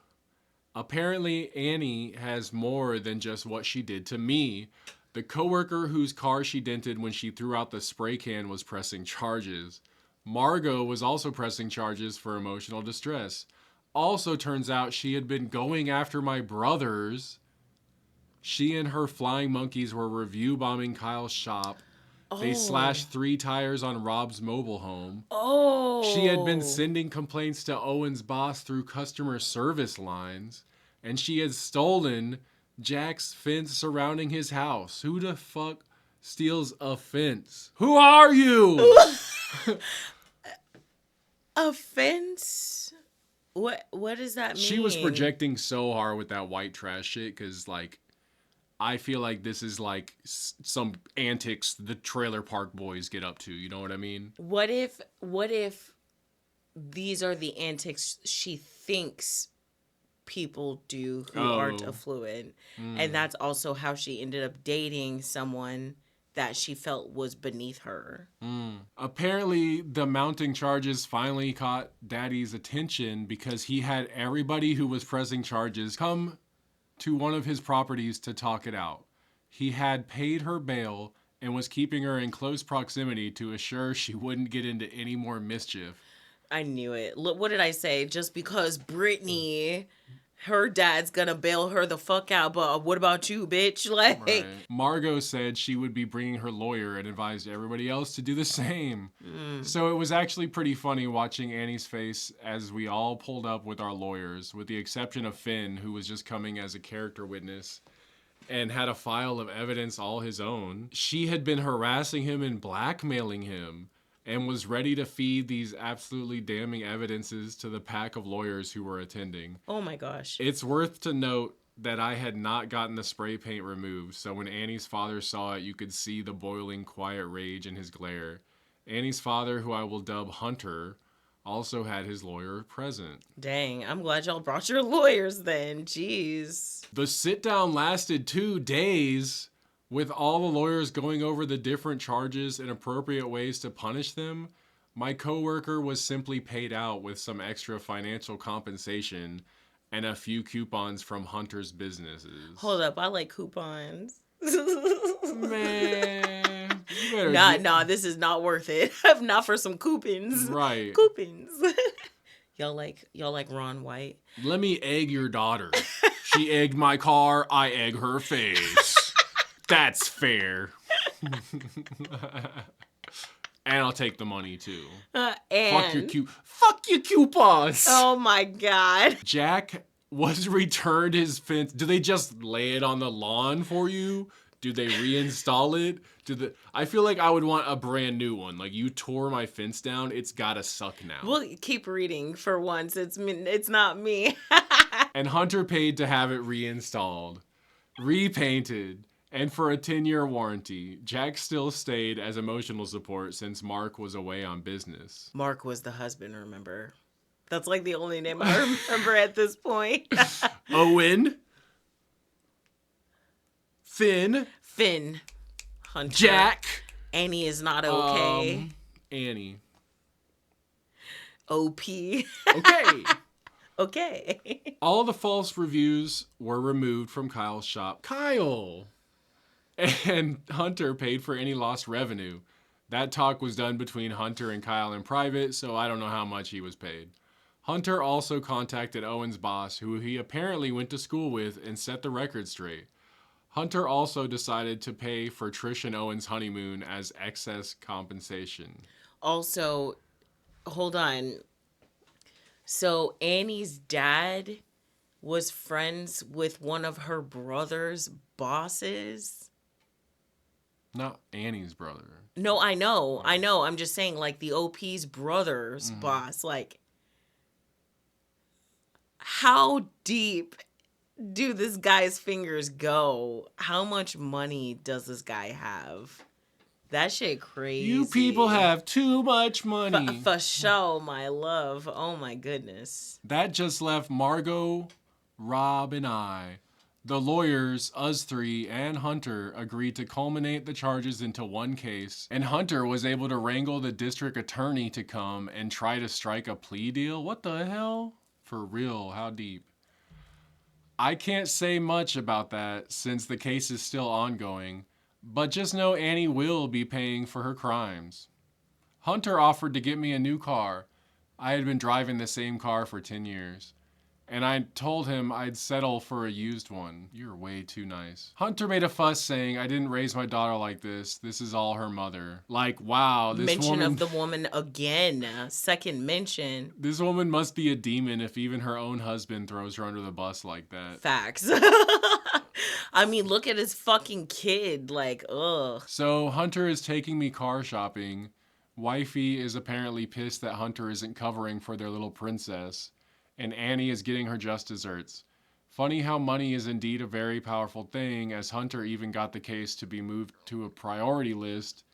Apparently, Annie has more than just what she did to me. The coworker whose car she dented when she threw out the spray can was pressing charges. Margot was also pressing charges for emotional distress. Also turns out she had been going after my brothers. She and her flying monkeys were review bombing Kyle's shop. They Oh. slashed 3 tires on Rob's mobile home. She had been Oh. sending complaints to Owen's boss through customer service lines, and she had stolen Jack's fence surrounding his house. Who the fuck steals a fence? Who are you? Offense? What does that mean? She was projecting so hard with that white trash shit because, like, I feel like this is like some antics the trailer park boys get up to. You know what I mean? What if these are the antics she thinks people do who aren't Oh. affluent? And that's also how she ended up dating someone that she felt was beneath her. Apparently, the mounting charges finally caught Daddy's attention because he had everybody who was pressing charges come to one of his properties to talk it out. He had paid her bail and was keeping her in close proximity to assure she wouldn't get into any more mischief. I knew it. Look, what did I say? Just because Brittany, her dad's gonna bail her the fuck out, but what about you, bitch? Like, Right. Margot said she would be bringing her lawyer and advised everybody else to do the same. So it was actually pretty funny watching Annie's face as we all pulled up with our lawyers, with the exception of Finn, who was just coming as a character witness and had a file of evidence all his own. She had been harassing him and blackmailing him and was ready to feed these absolutely damning evidences to the pack of lawyers who were attending. oh my gosh. It's worth to note that I had not gotten the spray paint removed, so when Annie's father saw it, you could see the boiling, quiet rage in his glare. Annie's father, who I will dub Hunter, also had his lawyer present. Dang, I'm glad y'all brought your lawyers then. Jeez. The sit-down lasted 2 days, with all the lawyers going over the different charges and appropriate ways to punish them. My coworker was simply paid out with some extra financial compensation and a few coupons from Hunter's businesses. Hold up, I like coupons. Man, you better Nah, this is not worth it. Not for some coupons. Right. Coupons. y'all like Ron White? Let me egg your daughter. She egged my car, I egg her face. That's fair. And I'll take the money too. And Fuck your coupons. oh my god. Jack was returned his fence. Do they just lay it on the lawn for you? Do they reinstall it? I feel like I would want a brand new one. Like, you tore my fence down, it's gotta suck now. We'll keep reading for once. It's not me. And Hunter paid to have it reinstalled, repainted, and for a 10-year warranty. Jack still stayed as emotional support since Mark was away on business. Mark was the husband, remember? That's like the only name I remember at this point. Owen. Finn. Hunter. Jack. Annie is not okay. Annie. OP. Okay. Okay. All the false reviews were removed from Kyle's shop. Kyle! And Hunter paid for any lost revenue. That talk was done between Hunter and Kyle in private, so I don't know how much he was paid. Hunter also contacted Owen's boss, who he apparently went to school with, and set the record straight. Hunter also decided to pay for Trish and Owen's honeymoon as excess compensation. Also, hold on. So Annie's dad was friends with one of her brother's bosses? Not Annie's brother. No, I know. I'm just saying, like, the OP's brother's boss. Like, how deep do this guy's fingers go? How much money does this guy have? That shit crazy. You people have too much money. For sure, my love. Oh my goodness. That just left Margot, Rob, and I The lawyers, us three, and Hunter agreed to culminate the charges into one case, and Hunter was able to wrangle the district attorney to come and try to strike a plea deal? What the hell? For real, how deep? I can't say much about that since the case is still ongoing, but just know Annie will be paying for her crimes. Hunter offered to get me a new car. I had been driving the same car for 10 years. And I told him I'd settle for a used one. You're way too nice. Hunter made a fuss saying I didn't raise my daughter like this. This is all her mother. Like, wow, this Mention woman... of the woman again. Second mention. This woman must be a demon if even her own husband throws her under the bus like that. Facts. I mean, look at his fucking kid. Like, ugh. So Hunter is taking me car shopping. Wifey is apparently pissed that Hunter isn't covering for their little princess. And Annie is getting her just desserts. Funny how money is indeed a very powerful thing, as Hunter even got the case to be moved to a priority list,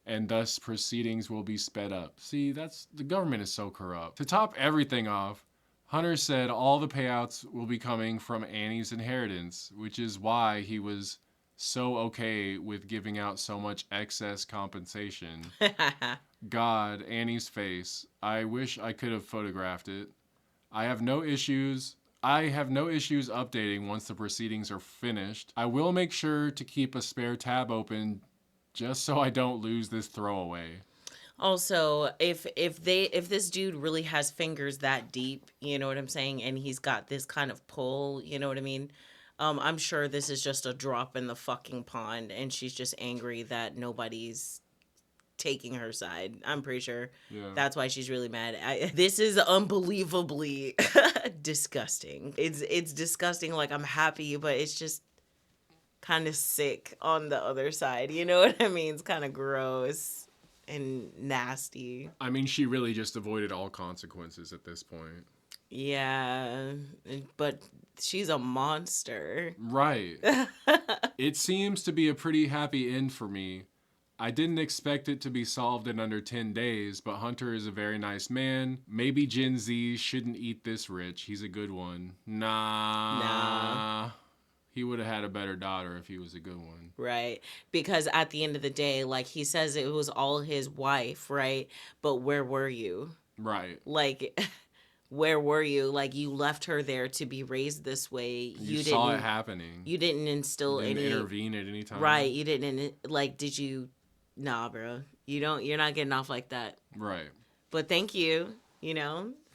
and thus proceedings will be sped up. See, the government is so corrupt. To top everything off, Hunter said all the payouts will be coming from Annie's inheritance, which is why he was so okay with giving out so much excess compensation. God, Annie's face. I wish I could have photographed it. I have no issues updating once the proceedings are finished. I will make sure to keep a spare tab open just so I don't lose this throwaway. Also, if this dude really has fingers that deep, you know what I'm saying, and he's got this kind of pull, you know what I mean? I'm sure this is just a drop in the fucking pond, and she's just angry that nobody's taking her side. I'm pretty sure that's why she's really mad. This is unbelievably disgusting. It's disgusting. Like, I'm happy, but it's just kind of sick on the other side. You know what I mean? It's kind of gross and nasty. I mean, she really just avoided all consequences at this point. Yeah, but she's a monster. Right. It seems to be a pretty happy end for me. I didn't expect it to be solved in under 10 days, but Hunter is a very nice man. Maybe Gen Z shouldn't eat this rich. He's a good one. Nah. He would have had a better daughter if he was a good one. Right. Because at the end of the day, like, he says it was all his wife, right? But where were you? Right. Like, where were you? Like, you left her there to be raised this way. You saw it happening. You didn't instill you didn't any... intervene at any time. Right. You didn't, like, did you... Nah, bro. You're not getting off like that. Right. But thank you,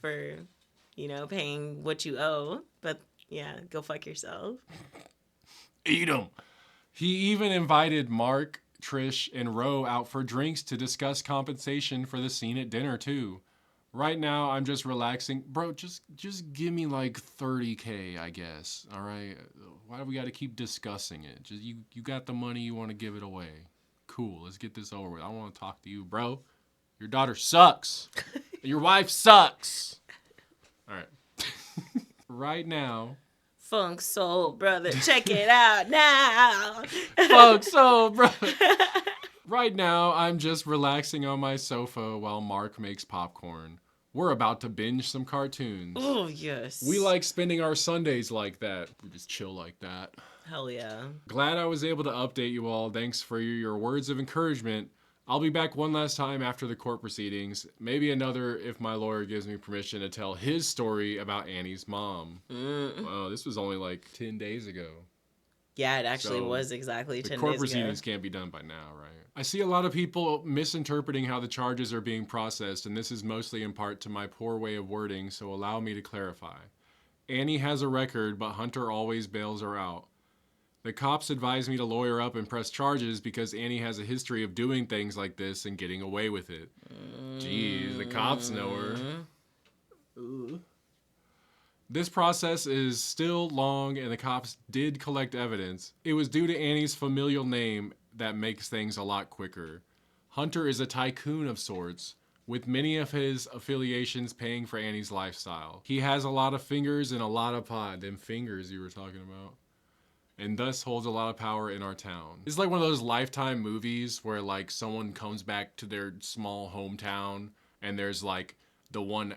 for, paying what you owe. But, yeah, go fuck yourself. Eat 'em. He even invited Mark, Trish, and Ro out for drinks to discuss compensation for the scene at dinner, too. Right now, I'm just relaxing. Bro, just give me like $30K, I guess. All right? Why do we got to keep discussing it? Just you got the money, you want to give it away. Cool, let's get this over with. I want to talk to you, bro. Your daughter sucks. Your wife sucks. All right. Right now. Funk Soul Brother, check it out now. Funk Soul Brother. Right now, I'm just relaxing on my sofa while Mark makes popcorn. We're about to binge some cartoons. Oh, yes. We like spending our Sundays like that. We just chill like that. Hell yeah. Glad I was able to update you all. Thanks for your words of encouragement. I'll be back one last time after the court proceedings. Maybe another if my lawyer gives me permission to tell his story about Annie's mom. Wow, this was only like 10 days ago. Yeah, it actually was exactly 10 days ago. The court proceedings can't be done by now, right? I see a lot of people misinterpreting how the charges are being processed, and this is mostly in part to my poor way of wording, so allow me to clarify. Annie has a record, but Hunter always bails her out. The cops advised me to lawyer up and press charges because Annie has a history of doing things like this and getting away with it. Jeez, the cops know her. Ooh. This process is still long, and the cops did collect evidence. It was due to Annie's familial name that makes things a lot quicker. Hunter is a tycoon of sorts, with many of his affiliations paying for Annie's lifestyle. He has a lot of fingers and a lot of pot. Them fingers you were talking about. And thus holds a lot of power in our town. It's like one of those Lifetime movies where like someone comes back to their small hometown and there's like the one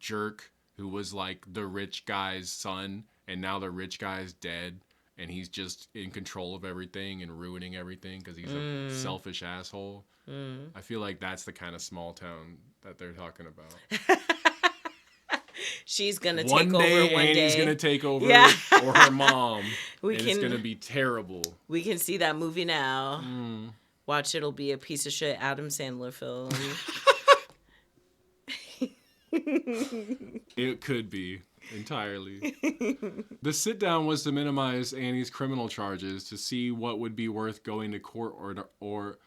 jerk who was like the rich guy's son and now the rich guy's dead and he's just in control of everything and ruining everything because he's a selfish asshole. I feel like that's the kind of small town that they're talking about. She's gonna take One over day one Annie's day. gonna take over, Yeah. or her mom, We and can it's gonna be terrible. we can see that movie now. Watch, it'll be a piece of shit Adam Sandler film. It could be entirely. The sit down was to minimize Annie's criminal charges to see what would be worth going to court or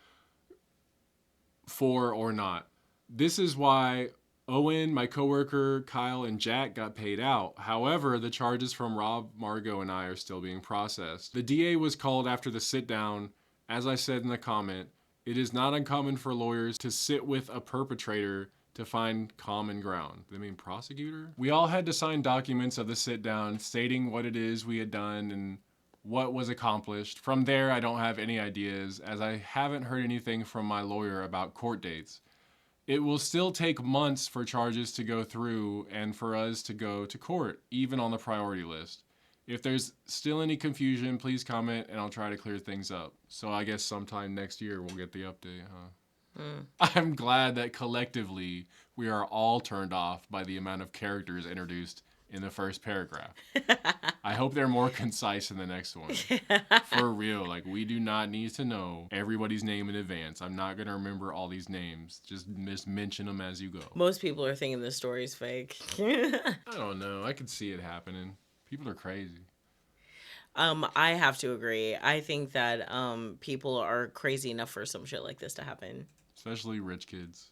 for or not. This is why Owen, my coworker, Kyle, and Jack got paid out. However, the charges from Rob, Margot, and I are still being processed. The DA was called after the sit down. As I said in the comment, it is not uncommon for lawyers to sit with a perpetrator to find common ground. They mean prosecutor? We all had to sign documents of the sit down stating what it is we had done and what was accomplished. From there, I don't have any ideas, as I haven't heard anything from my lawyer about court dates. It will still take months for charges to go through and for us to go to court, even on the priority list. If there's still any confusion, please comment and I'll try to clear things up. So I guess sometime next year we'll get the update, huh? I'm glad that collectively we are all turned off by the amount of characters introduced in the first paragraph. I hope they're more concise in the next one. For real, like, we do not need to know everybody's name in advance. I'm not going to remember all these names. Just mention them as you go. Most people are thinking this story's fake. I don't know. I could see it happening. People are crazy. I have to agree. I think that people are crazy enough for some shit like this to happen. Especially rich kids.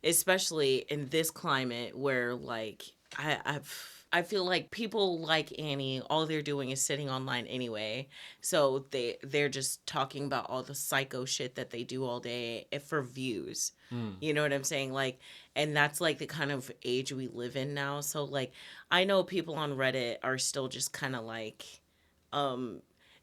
Especially in this climate where, like, I feel like people like Annie, all they're doing is sitting online anyway. So they're just talking about all the psycho shit that they do all day for views. You know what I'm saying? Like, and that's like the kind of age we live in now. So like, I know people on Reddit are still just kind of like,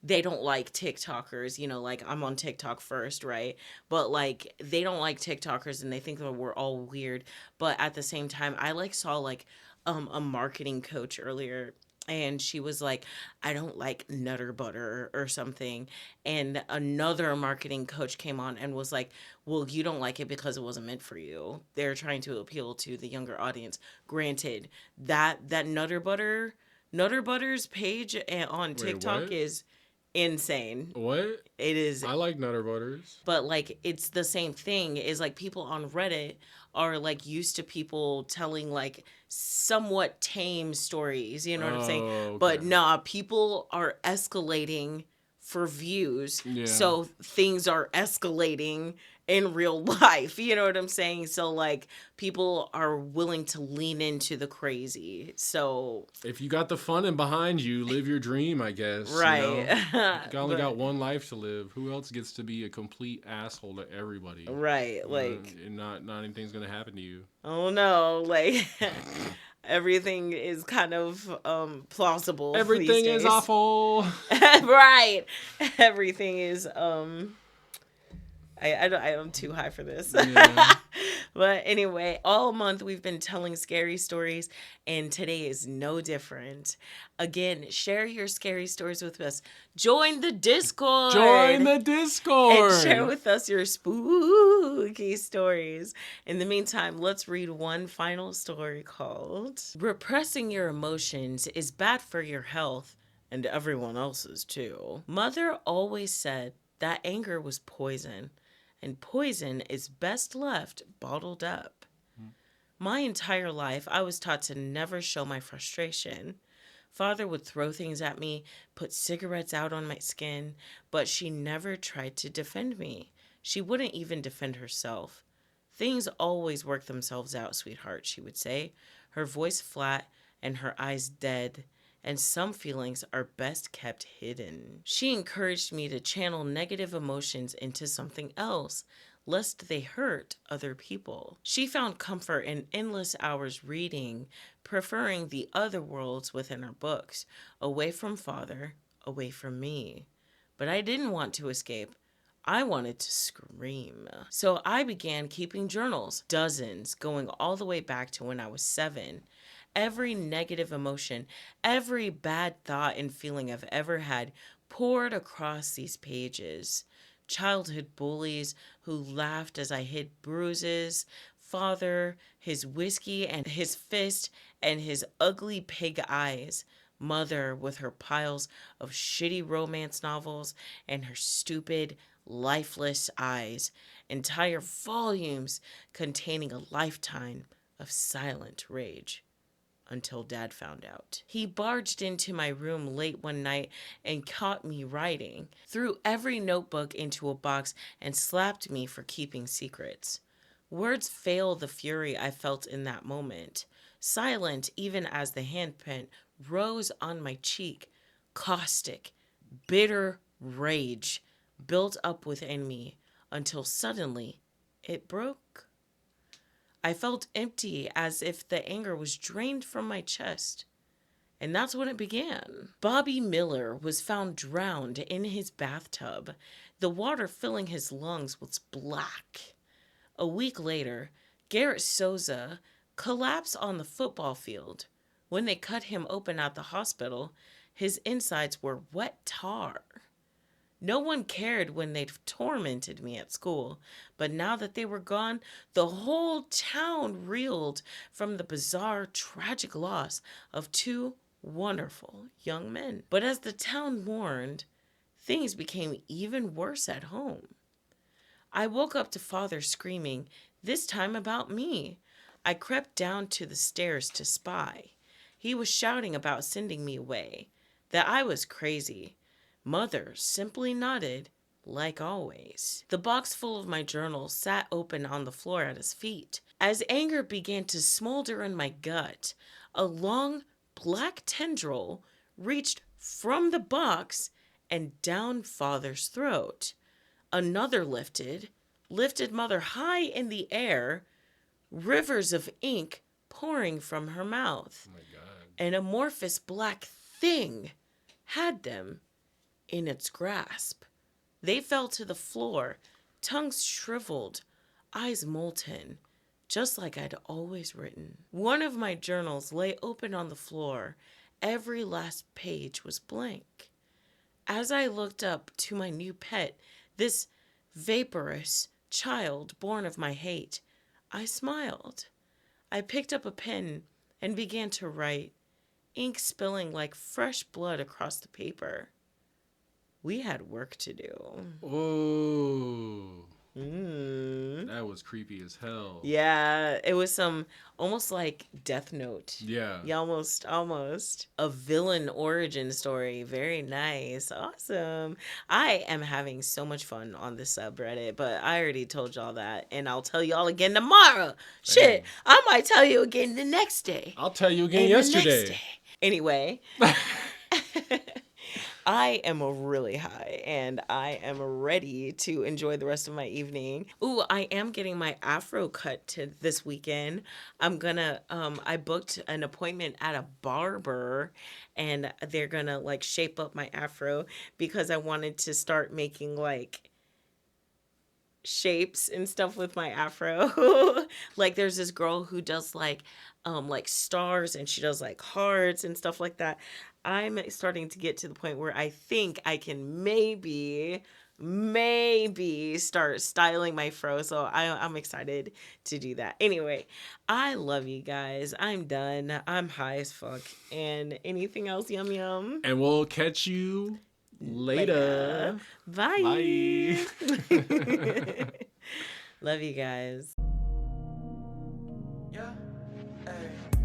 they don't like TikTokers, you know, like I'm on TikTok first, right? But like they don't like TikTokers and they think that we're all weird. But at the same time, I like saw like a marketing coach earlier and she was like, I don't like Nutter Butter or something. And another marketing coach came on and was like, well, you don't like it because it wasn't meant for you. They're trying to appeal to the younger audience. Granted, that Nutter Butter's page on Wait, TikTok what? is insane. What? It is, I like Nutter Butters. but like it's the same thing. Is like people on Reddit are like used to people telling like somewhat tame stories, you know what I'm saying? Okay. But nah, people are escalating for views. Yeah. So things are escalating in real life, you know what I'm saying? So like people are willing to lean into the crazy. So If you got the funding behind you, live your dream, I guess. right. You know? You only got one life to live. Who else gets to be a complete asshole to everybody? Right, like, and not anything's gonna happen to you. oh no, like everything is kind of plausible. Everything these is days. awful. Right. Everything is I'm too high for this. Yeah. But anyway, all month we've been telling scary stories, and today is no different. Again, share your scary stories with us. Join the Discord. Join the Discord. And share with us your spooky stories. In the meantime, let's read one final story called Repressing Your Emotions is Bad for Your Health and everyone else's too. Mother always said that anger was poison, and poison is best left bottled up. My entire life, I was taught to never show my frustration. Father would throw things at me, put cigarettes out on my skin, but she never tried to defend me. She wouldn't even defend herself. Things always work themselves out, sweetheart, she would say, her voice flat and her eyes dead, and some feelings are best kept hidden. She encouraged me to channel negative emotions into something else, lest they hurt other people. She found comfort in endless hours reading, preferring the other worlds within her books, away from Father, away from me. But I didn't want to escape. I wanted to scream. So I began keeping journals, dozens, going all the way back to when I was 7. Every negative emotion, every bad thought and feeling I've ever had poured across these pages. Childhood bullies who laughed as I hid bruises, father, his whiskey and his fist and his ugly pig eyes, mother with her piles of shitty romance novels and her stupid, lifeless eyes, entire volumes containing a lifetime of silent rage until Dad found out. He barged into my room late one night and caught me writing, threw every notebook into a box, and slapped me for keeping secrets. Words fail the fury I felt in that moment. Silent, even as the handprint rose on my cheek, caustic, bitter rage built up within me until suddenly it broke. I felt empty, as if the anger was drained from my chest. And that's when it began. Bobby Miller was found drowned in his bathtub, the water filling his lungs was black. A week later, Garrett Souza collapsed on the football field. When they cut him open at the hospital, his insides were wet tar. No one cared when they'd tormented me at school, but now that they were gone, the whole town reeled from the bizarre, tragic loss of two wonderful young men. But as the town mourned, things became even worse at home. I woke up to Father screaming, this time about me. I crept down to the stairs to spy. He was shouting about sending me away, that I was crazy. Mother simply nodded, like always. The box full of my journals sat open on the floor at his feet. As anger began to smolder in my gut, a long black tendril reached from the box and down Father's throat. Another lifted Mother high in the air, rivers of ink pouring from her mouth. Oh my God. An amorphous black thing had them in its grasp. They fell to the floor, tongues shriveled, eyes molten, just like I'd always written. One of my journals lay open on the floor. Every last page was blank. As I looked up to my new pet, this vaporous child born of my hate, I smiled. I picked up a pen and began to write, ink spilling like fresh blood across the paper. We had work to do. Oh. That was creepy as hell. Yeah, it was some almost like Death Note. Yeah. Yeah, almost. A villain origin story. Very nice. Awesome. I am having so much fun on this subreddit, but I already told y'all that, and I'll tell y'all again tomorrow. Shit, I might tell you again the next day. I'll tell you again yesterday. Anyway. I am really high and I am ready to enjoy the rest of my evening. Ooh, I am getting my afro cut this weekend. I booked an appointment at a barber and they're gonna like shape up my afro because I wanted to start making like shapes and stuff with my afro. Like there's this girl who does like stars and she does like hearts and stuff like that. I'm starting to get to the point where I think I can maybe start styling my fro. So I'm excited to do that. Anyway, I love you guys. I'm done. I'm high as fuck. And anything else, yum yum? And we'll catch you later. Bye. Bye. Love you guys. Yeah. Hey.